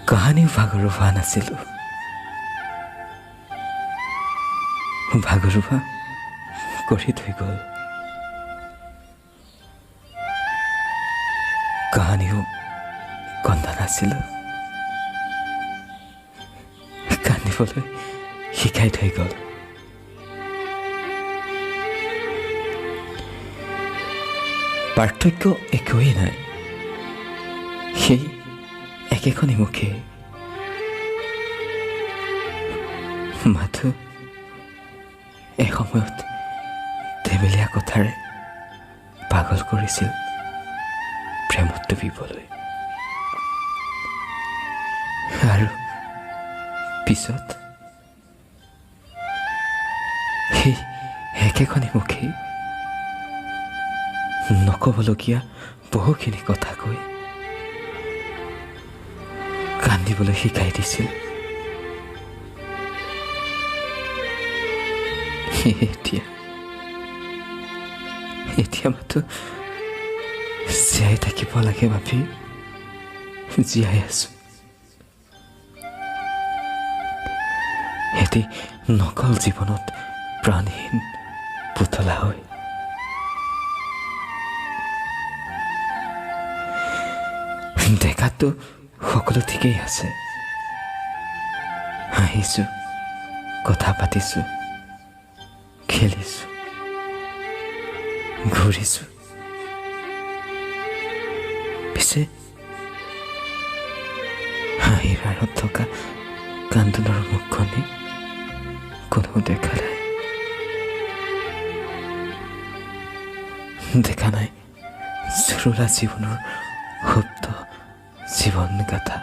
কাহানিও ভাগৰু হোৱা নাছিলোঁ। ভাগৰুৱা কৰি থৈ গ'ল। কাহানিও কন্দা নাছিলোঁ। কান্দিবলৈ শিকাই থৈ গ'ল। পাৰ্থক্য একোৱেই নাই, সেই একেখনি মুখে। মাথো এসময়ত ধেমেলীয়া কথাৰে পাগল কৰিছিল প্ৰেমত ডুবিবলৈ, আৰু পিছত সেই একেখনি মুখেই নক'বলগীয়া বহুখিনি কথা কৈ কান্দিবলৈ শিকাই দিছিল। এতিয়া মাথো জীয়াই থাকিব লাগে ভাবি জীয়াই আছো। এটি নকল জীৱনত প্ৰাণহীন পুতলা হৈ। দেখাততো সকলো ঠিকেই আছে। হাঁহিছো, কথা পাতিছো, খেলিছো, ঘূৰিছো। পিছে হাঁহিৰ আঁৰত থকা কান্দোনৰ মুখখনি কোনো দেখা নাই। দেখা নাই জুৰুলা জীৱনৰ সুপ্ত জীৱন গাথা।